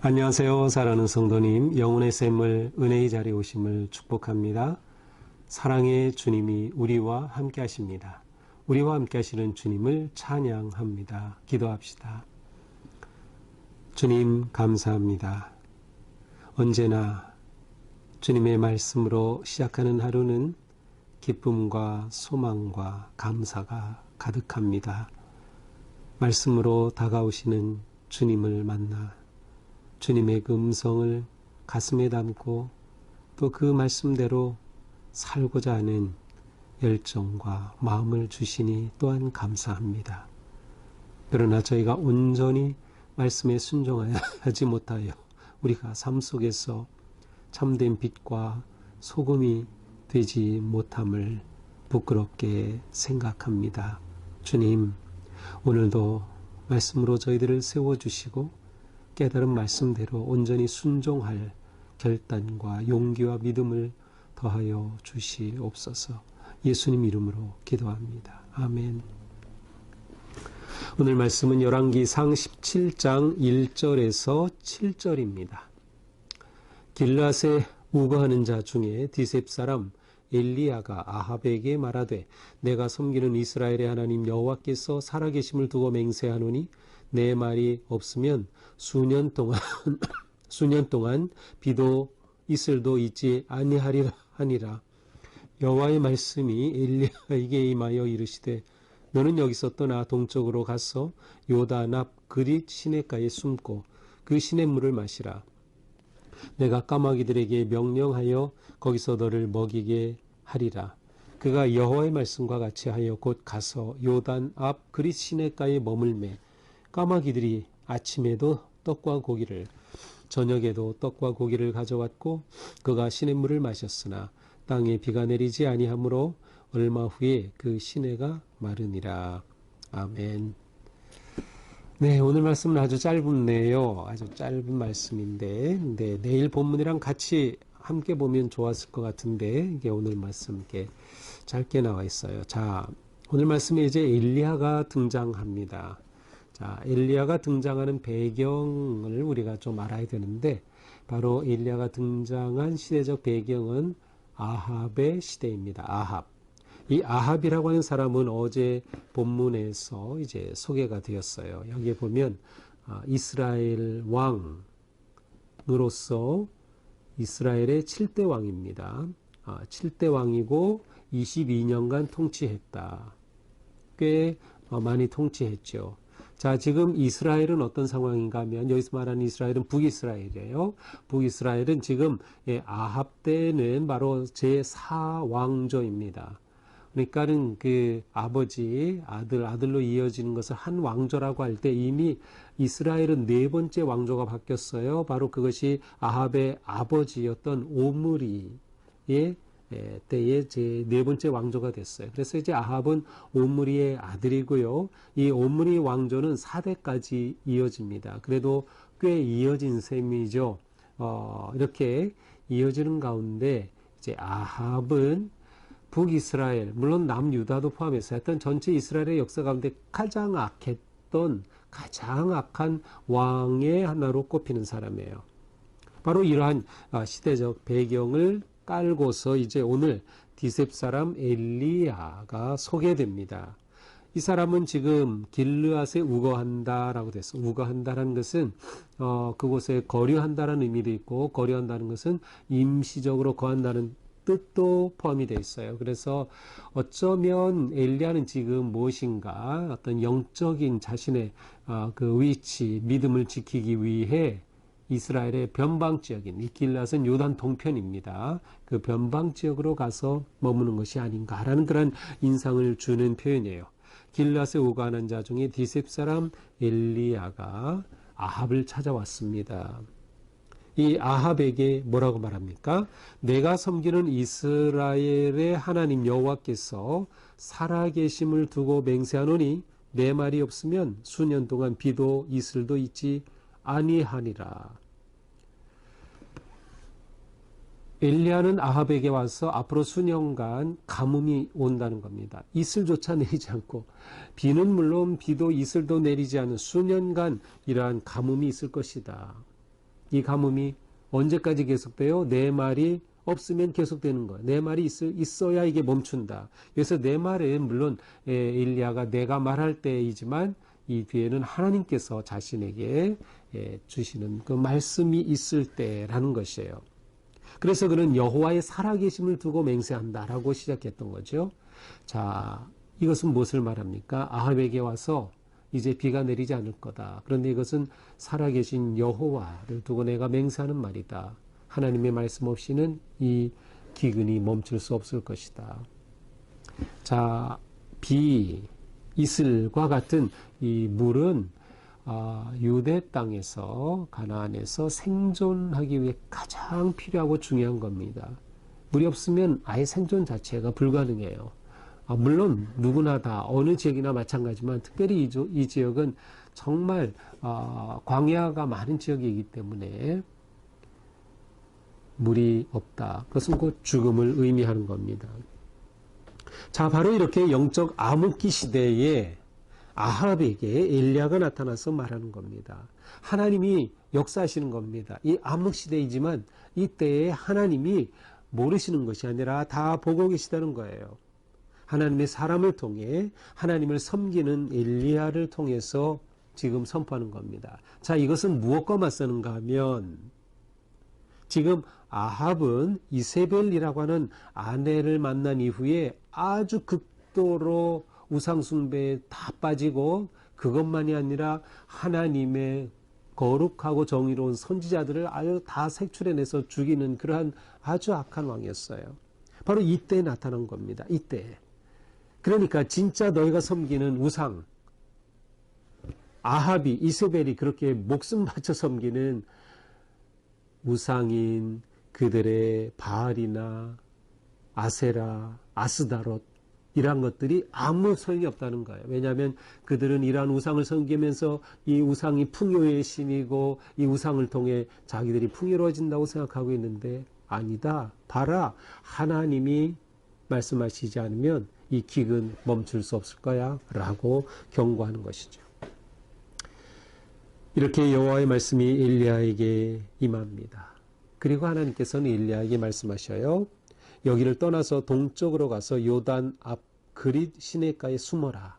안녕하세요. 사랑하는 성도님, 영혼의 샘을 은혜의 자리에 오심을 축복합니다. 사랑의 주님이 우리와 함께 하십니다. 우리와 함께 하시는 주님을 찬양합니다. 기도합시다. 주님 감사합니다. 언제나 주님의 말씀으로 시작하는 하루는 기쁨과 소망과 감사가 가득합니다. 말씀으로 다가오시는 주님을 만나 주님의 그 음성을 가슴에 담고 또 그 말씀대로 살고자 하는 열정과 마음을 주시니 또한 감사합니다. 그러나 저희가 온전히 말씀에 순종하지 못하여 우리가 삶 속에서 참된 빛과 소금이 되지 못함을 부끄럽게 생각합니다. 주님, 오늘도 말씀으로 저희들을 세워주시고 깨달은 말씀대로 온전히 순종할 결단과 용기와 믿음을 더하여 주시옵소서. 예수님 이름으로 기도합니다. 아멘. 오늘 말씀은 열왕기상 17장 1절에서 7절입니다. 길앗에 우거하는 자 중에 디셉 사람 엘리야가 아합에게 말하되 내가 섬기는 이스라엘의 하나님 여호와께서 살아계심을 두고 맹세하노니 내 말이 없으면 수년 동안 비도 이슬도 있지 아니하리라 하니라. 여호와의 말씀이 엘리야에게 임하여 이르시되 너는 여기서 떠나 동쪽으로 가서 요단 앞 그릿 시냇가에 숨고 그 시냇물을 마시라. 내가 까마귀들에게 명령하여 거기서 너를 먹이게 하리라. 그가 여호와의 말씀과 같이 하여 곧 가서 요단 앞 그릿 시냇가에 머물매 까마귀들이 아침에도 떡과 고기를 저녁에도 떡과 고기를 가져왔고 그가 시냇물을 마셨으나 땅에 비가 내리지 아니하므로 얼마 후에 그 시내가 마르니라. 아멘. 네, 오늘 말씀은 아주 짧네요. 아주 짧은 말씀인데 내일 본문이랑 같이 함께 보면 좋았을 것 같은데 이게 오늘 말씀 이렇게 짧게 나와 있어요. 자, 오늘 말씀에 이제 엘리야가 등장합니다. 자, 엘리야가 등장하는 배경을 우리가 좀 알아야 되는데 바로 엘리야가 등장한 시대적 배경은 아합의 시대입니다. 아합. 이 아합이라고 하는 사람은 어제 본문에서 이제 소개가 되었어요. 여기에 보면 이스라엘 왕으로서 이스라엘의 7대 왕입니다. 7대 왕이고 22년간 통치했다. 꽤 많이 통치했죠. 자, 지금 이스라엘은 어떤 상황인가 하면 여기서 말하는 이스라엘은 북이스라엘이에요. 북이스라엘은 지금 아합 때는 바로 제4왕조입니다. 그러니까는 그 아버지, 아들로 이어지는 것을 한 왕조라고 할 때 이미 이스라엘은 네 번째 왕조가 바뀌었어요. 바로 그것이 아합의 아버지였던 오므리의 때에 제 네 번째 왕조가 됐어요. 그래서 이제 아합은 오므리의 아들이고요. 이 오므리 왕조는 4대까지 이어집니다. 그래도 꽤 이어진 셈이죠. 이렇게 이어지는 가운데 이제 아합은 북이스라엘, 물론 남유다도 포함해서 하여튼 전체 이스라엘의 역사 가운데 가장 악했던 가장 악한 왕의 하나로 꼽히는 사람이에요. 바로 이러한 시대적 배경을 깔고서 이제 오늘 디셉 사람 엘리야가 소개됩니다. 이 사람은 지금 길르앗에 우거한다라고 됐어. 우거한다라는 것은 그곳에 거류한다라는 의미도 있고 거류한다는 것은 임시적으로 거한다는 뜻도 포함이 되어 있어요. 그래서 어쩌면 엘리야는 지금 무엇인가 어떤 영적인 자신의 그 위치, 믿음을 지키기 위해 이스라엘의 변방 지역인 이 길앗은 요단 동편입니다. 그 변방 지역으로 가서 머무는 것이 아닌가라는 그런 인상을 주는 표현이에요. 길앗에 우거하는 자 중에 디셉 사람 엘리야가 아합을 찾아왔습니다. 이 아합에게 뭐라고 말합니까? 내가 섬기는 이스라엘의 하나님 여호와께서 살아계심을 두고 맹세하노니 내 말이 없으면 수년 동안 비도 이슬도 있지 아니하니라. 엘리야는 아합에게 와서 앞으로 수년간 가뭄이 온다는 겁니다. 이슬조차 내리지 않고 비는 물론 비도 이슬도 내리지 않은 수년간 이러한 가뭄이 있을 것이다. 이 가뭄이 언제까지 계속돼요? 네 말이 없으면 계속되는 거예요. 네 말이 있어야 이게 멈춘다. 그래서 네 말은 물론 엘리야가 내가 말할 때이지만 이 뒤에는 하나님께서 자신에게 주시는 그 말씀이 있을 때라는 것이에요. 그래서 그는 여호와의 살아계심을 두고 맹세한다라고 시작했던 거죠. 자, 이것은 무엇을 말합니까? 아합에게 와서 이제 비가 내리지 않을 거다. 그런데 이것은 살아계신 여호와를 두고 내가 맹세하는 말이다. 하나님의 말씀 없이는 이 기근이 멈출 수 없을 것이다. 자, 이슬과 같은 이 물은 유대 땅에서 가나안에서 생존하기 위해 가장 필요하고 중요한 겁니다. 물이 없으면 아예 생존 자체가 불가능해요. 물론 누구나 다 어느 지역이나 마찬가지지만 특별히 이 지역은 정말 광야가 많은 지역이기 때문에 물이 없다. 그것은 곧 죽음을 의미하는 겁니다. 자, 바로 이렇게 영적 암흑기 시대에 아합에게 엘리야가 나타나서 말하는 겁니다. 하나님이 역사하시는 겁니다. 이 암흑 시대이지만 이때에 하나님이 모르시는 것이 아니라 다 보고 계시다는 거예요. 하나님의 사람을 통해 하나님을 섬기는 엘리야를 통해서 지금 선포하는 겁니다. 자, 이것은 무엇과 맞서는가 하면 지금 아합은 이세벨이라고 하는 아내를 만난 이후에 아주 극도로 우상숭배에 다 빠지고 그것만이 아니라 하나님의 거룩하고 정의로운 선지자들을 아주 다 색출해내서 죽이는 그러한 아주 악한 왕이었어요. 바로 이때 나타난 겁니다. 이때. 그러니까 진짜 너희가 섬기는 우상, 아합이, 이세벨이 그렇게 목숨 바쳐 섬기는 우상인 그들의 바알이나 아세라, 아스다롯 이러한 것들이 아무 소용이 없다는 거예요. 왜냐하면 그들은 이러한 우상을 섬기면서 이 우상이 풍요의 신이고 이 우상을 통해 자기들이 풍요로워진다고 생각하고 있는데 아니다. 봐라. 하나님이 말씀하시지 않으면 이 기근 멈출 수 없을 거야 라고 경고하는 것이죠. 이렇게 여호와의 말씀이 엘리야에게 임합니다. 그리고 하나님께서는 엘리야에게 말씀하셔요. 여기를 떠나서 동쪽으로 가서 요단 앞 그릿 시내가에 숨어라.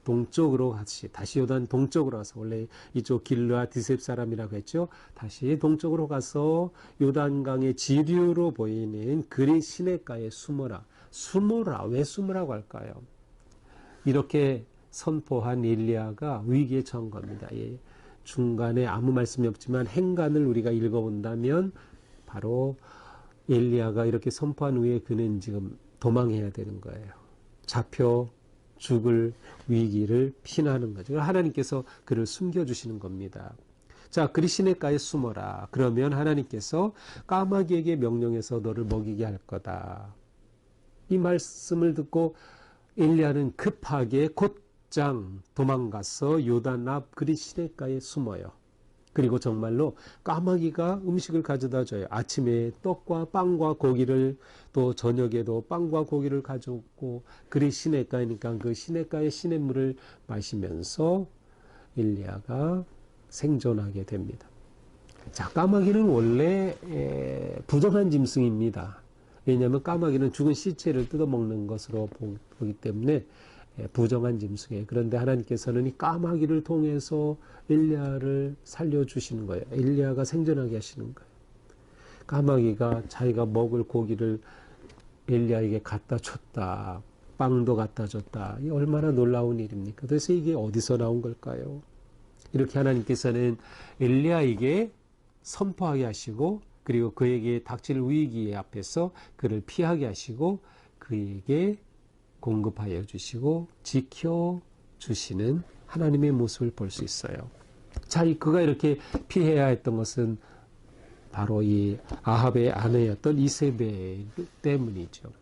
동쪽으로 다시 요단 동쪽으로 가서 원래 이쪽 길르아 디셉 사람이라고 했죠. 다시 동쪽으로 가서 요단강의 지류로 보이는 그릿 시내가에 숨어라. 숨어라. 왜 숨으라고 할까요? 이렇게 선포한 엘리야가 위기에 처한 겁니다. 예. 중간에 아무 말씀이 없지만 행간을 우리가 읽어본다면 바로 엘리야가 이렇게 선포한 후에 그는 지금 도망해야 되는 거예요. 잡혀 죽을 위기를 피하는 거죠. 하나님께서 그를 숨겨주시는 겁니다. 자, 그리 시내가에 숨어라. 그러면 하나님께서 까마귀에게 명령해서 너를 먹이게 할 거다. 이 말씀을 듣고 엘리야는 급하게 곧장 도망가서 요단 앞 그리 시내가에 숨어요. 그리고 정말로 까마귀가 음식을 가져다 줘요. 아침에 떡과 빵과 고기를, 또 저녁에도 빵과 고기를 가져오고, 그리 시냇가니까 그 시냇가의 시냇물을 마시면서 엘리야가 생존하게 됩니다. 자, 까마귀는 원래 부정한 짐승입니다. 왜냐하면 까마귀는 죽은 시체를 뜯어먹는 것으로 보기 때문에 부정한 짐승이에요. 그런데 하나님께서는 이 까마귀를 통해서 엘리야를 살려주시는 거예요. 엘리야가 생존하게 하시는 거예요. 까마귀가 자기가 먹을 고기를 엘리야에게 갖다 줬다. 빵도 갖다 줬다. 이 얼마나 놀라운 일입니까? 그래서 이게 어디서 나온 걸까요? 이렇게 하나님께서는 엘리야에게 선포하게 하시고 그리고 그에게 닥칠 위기 앞에서 그를 피하게 하시고 그에게 공급하여 주시고 지켜주시는 하나님의 모습을 볼 수 있어요. 자, 그가 이렇게 피해야 했던 것은 바로 이 아합의 아내였던 이세벨 때문이죠.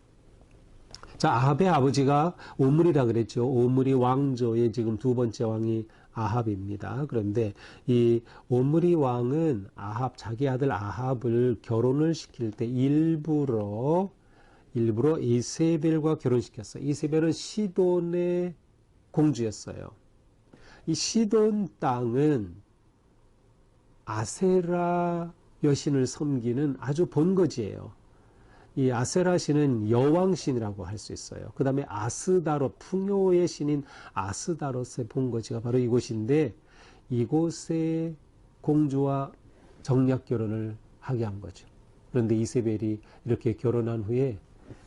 자, 아합의 아버지가 오므리라 그랬죠. 오므리 왕조의 지금 두 번째 왕이 아합입니다. 그런데 이 오므리 왕은 자기 아들 아합을 결혼을 시킬 때 일부러 이세벨과 결혼시켰어요. 이세벨은 시돈의 공주였어요. 이 시돈 땅은 아세라 여신을 섬기는 아주 본거지예요. 이 아세라 신은 여왕 신이라고 할 수 있어요. 그 다음에 아스다롯, 풍요의 신인 아스다롯의 본거지가 바로 이곳인데 이곳에 공주와 정략 결혼을 하게 한 거죠. 그런데 이세벨이 이렇게 결혼한 후에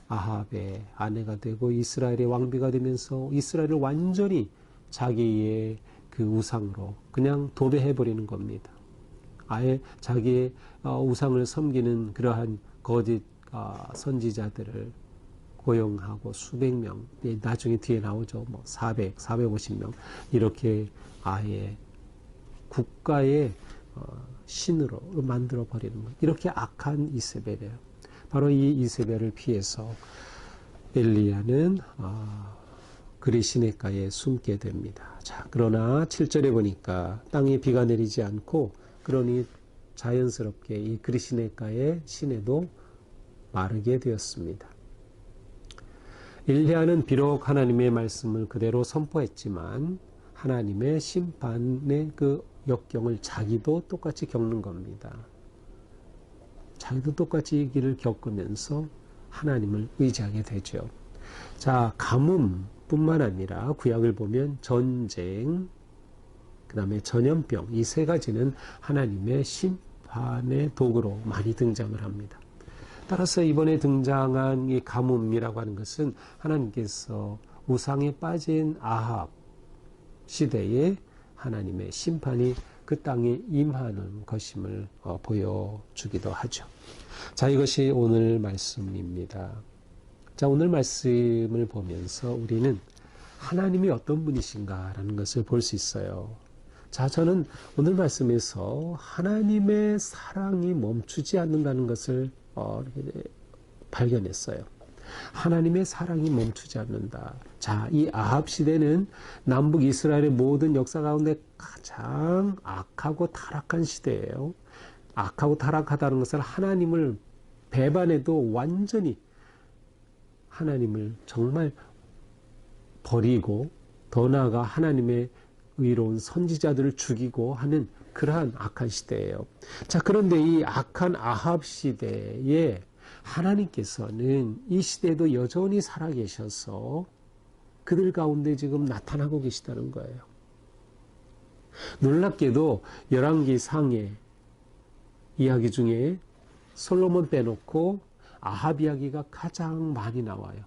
아합의 아내가 되고 이스라엘의 왕비가 되면서 이스라엘을 완전히 자기의 그 우상으로 그냥 도배해버리는 겁니다. 아예 자기의 우상을 섬기는 그러한 거짓 선지자들을 고용하고 수백 명, 나중에 뒤에 나오죠. 뭐 400, 450명 이렇게 아예 국가의 신으로 만들어 버리는 것. 이렇게 악한 이세벨이에요. 바로 이 이세벨을 피해서 엘리야는 그리 시냇가에 숨게 됩니다. 자, 그러나 7절에 보니까 땅에 비가 내리지 않고 그러니 자연스럽게 이 그리 시냇가의 시내도 마르게 되었습니다. 엘리야는 비록 하나님의 말씀을 그대로 선포했지만 하나님의 심판의 그 역경을 자기도 똑같이 겪는 겁니다. 자기도 똑같이 이 길을 겪으면서 하나님을 의지하게 되죠. 자, 가뭄뿐만 아니라 구약을 보면 전쟁, 그 다음에 전염병, 이 세 가지는 하나님의 심판의 도구로 많이 등장을 합니다. 따라서 이번에 등장한 이 가뭄이라고 하는 것은 하나님께서 우상에 빠진 아합 시대에 하나님의 심판이 그 땅에 임하는 것임을 보여주기도 하죠. 자, 이것이 오늘 말씀입니다. 자, 오늘 말씀을 보면서 우리는 하나님이 어떤 분이신가라는 것을 볼 수 있어요. 자, 저는 오늘 말씀에서 하나님의 사랑이 멈추지 않는다는 것을 발견했어요. 하나님의 사랑이 멈추지 않는다. 자, 이 아합 시대는 남북 이스라엘의 모든 역사 가운데 가장 악하고 타락한 시대예요. 악하고 타락하다는 것은 하나님을 배반해도 완전히 하나님을 정말 버리고 더 나아가 하나님의 의로운 선지자들을 죽이고 하는 그러한 악한 시대예요. 자, 그런데 이 악한 아합 시대에 하나님께서는 이 시대에도 여전히 살아계셔서 그들 가운데 지금 나타나고 계시다는 거예요. 놀랍게도 열왕기상의 이야기 중에 솔로몬 빼놓고 아합 이야기가 가장 많이 나와요.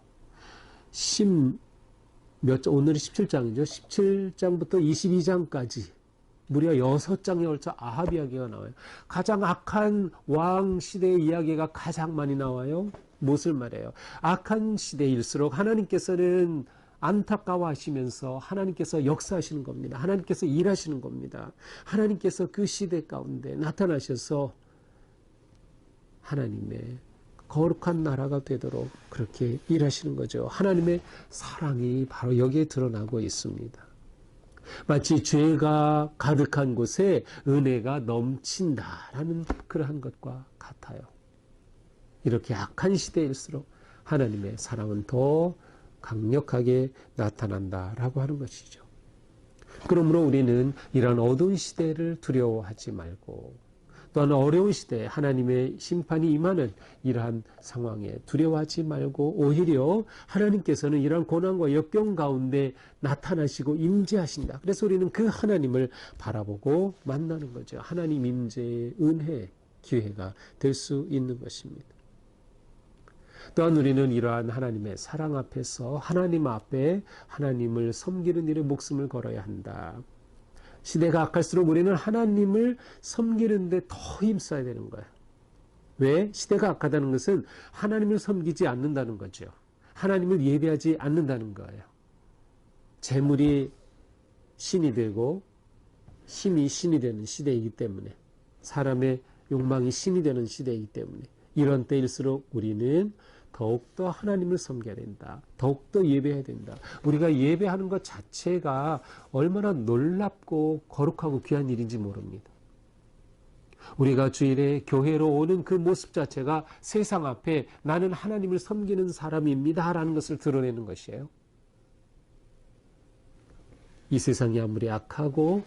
오늘이 17장이죠. 17장부터 22장까지 무려 6장에 걸쳐 아합 이야기가 나와요. 가장 악한 왕 시대의 이야기가 가장 많이 나와요. 무엇을 말해요? 악한 시대일수록 하나님께서는 안타까워하시면서 하나님께서 역사하시는 겁니다. 하나님께서 일하시는 겁니다. 하나님께서 그 시대 가운데 나타나셔서 하나님의 거룩한 나라가 되도록 그렇게 일하시는 거죠. 하나님의 사랑이 바로 여기에 드러나고 있습니다. 마치 죄가 가득한 곳에 은혜가 넘친다라는 그러한 것과 같아요. 이렇게 악한 시대일수록 하나님의 사랑은 더 강력하게 나타난다라고 하는 것이죠. 그러므로 우리는 이런 어두운 시대를 두려워하지 말고 또한 어려운 시대에 하나님의 심판이 임하는 이러한 상황에 두려워하지 말고 오히려 하나님께서는 이러한 고난과 역경 가운데 나타나시고 임재하신다. 그래서 우리는 그 하나님을 바라보고 만나는 거죠. 하나님 임재의 은혜, 기회가 될 수 있는 것입니다. 또한 우리는 이러한 하나님의 사랑 앞에서 하나님 앞에 하나님을 섬기는 일에 목숨을 걸어야 한다. 시대가 악할수록 우리는 하나님을 섬기는 데 더 힘써야 되는 거예요. 왜? 시대가 악하다는 것은 하나님을 섬기지 않는다는 거죠. 하나님을 예배하지 않는다는 거예요. 재물이 신이 되고 힘이 신이 되는 시대이기 때문에 사람의 욕망이 신이 되는 시대이기 때문에 이런 때일수록 우리는 더욱더 하나님을 섬겨야 된다. 더욱더 예배해야 된다. 우리가 예배하는 것 자체가 얼마나 놀랍고 거룩하고 귀한 일인지 모릅니다. 우리가 주일에 교회로 오는 그 모습 자체가 세상 앞에 나는 하나님을 섬기는 사람입니다 라는 것을 드러내는 것이에요. 이 세상이 아무리 악하고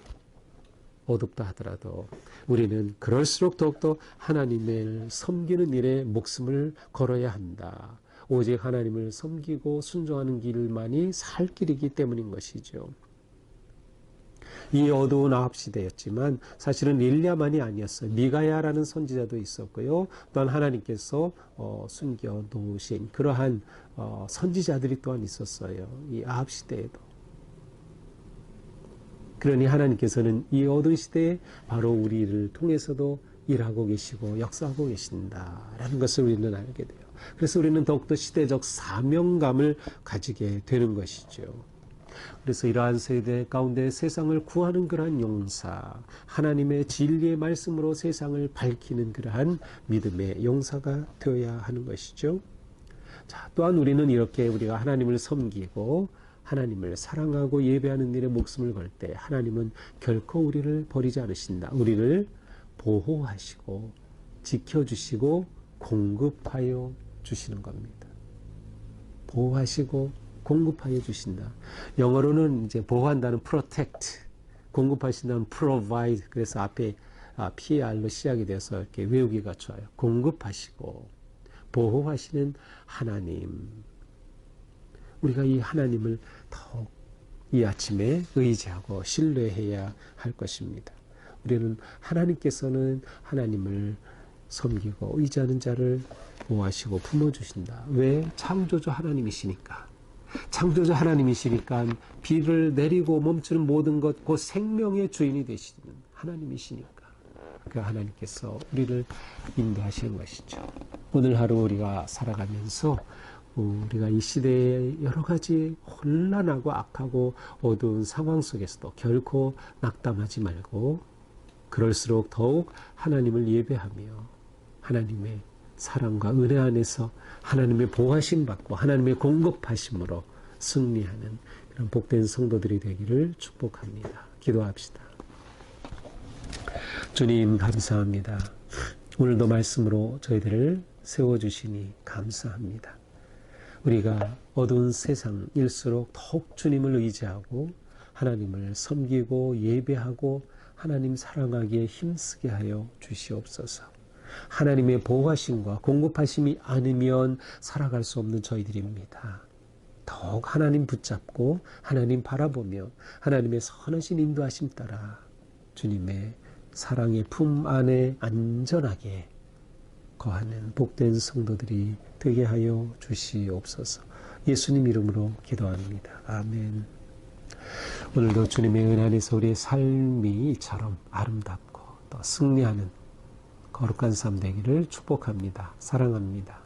어둡다 하더라도 우리는 그럴수록 더욱더 하나님을 섬기는 일에 목숨을 걸어야 한다. 오직 하나님을 섬기고 순종하는 길만이 살 길이기 때문인 것이죠. 이 어두운 아합 시대였지만 사실은 엘리야만이 아니었어요. 미가야라는 선지자도 있었고요. 또한 하나님께서 숨겨 놓으신 그러한 선지자들이 또한 있었어요. 이 아합 시대에도. 그러니 하나님께서는 이 어두운 시대에 바로 우리를 통해서도 일하고 계시고 역사하고 계신다라는 것을 우리는 알게 돼요. 그래서 우리는 더욱더 시대적 사명감을 가지게 되는 것이죠. 그래서 이러한 세대 가운데 세상을 구하는 그러한 용사, 하나님의 진리의 말씀으로 세상을 밝히는 그러한 믿음의 용사가 되어야 하는 것이죠. 자, 또한 우리는 이렇게 우리가 하나님을 섬기고 하나님을 사랑하고 예배하는 일에 목숨을 걸 때 하나님은 결코 우리를 버리지 않으신다. 우리를 보호하시고 지켜주시고 공급하여 주시는 겁니다. 보호하시고 공급하여 주신다. 영어로는 이제 보호한다는 protect, 공급하신다는 provide. 그래서 앞에 PR로 시작이 돼서 이렇게 외우기가 좋아요. 공급하시고 보호하시는 하나님. 우리가 이 하나님을 더욱 이 아침에 의지하고 신뢰해야 할 것입니다. 우리는 하나님께서는 하나님을 섬기고 의지하는 자를 보호하시고 품어주신다. 왜? 창조주 하나님이시니까. 창조주 하나님이시니까 비를 내리고 멈추는 모든 것, 그 생명의 주인이 되시는 하나님이시니까. 그 하나님께서 우리를 인도하시는 것이죠. 오늘 하루 우리가 살아가면서 우리가 이 시대의 여러 가지 혼란하고 악하고 어두운 상황 속에서도 결코 낙담하지 말고 그럴수록 더욱 하나님을 예배하며 하나님의 사랑과 은혜 안에서 하나님의 보호하심 받고 하나님의 공급하심으로 승리하는 그런 복된 성도들이 되기를 축복합니다. 기도합시다. 주님 감사합니다. 오늘도 말씀으로 저희들을 세워주시니 감사합니다. 우리가 어두운 세상일수록 더욱 주님을 의지하고 하나님을 섬기고 예배하고 하나님 사랑하기에 힘쓰게 하여 주시옵소서. 하나님의 보호하심과 공급하심이 아니면 살아갈 수 없는 저희들입니다. 더욱 하나님 붙잡고 하나님 바라보며 하나님의 선하신 인도하심 따라 주님의 사랑의 품 안에 안전하게 거하는 복된 성도들이 되게 하여 주시옵소서. 예수님 이름으로 기도합니다. 아멘. 오늘도 주님의 은혜 안에서 우리의 삶이 이처럼 아름답고 또 승리하는 거룩한 삶 되기를 축복합니다. 사랑합니다.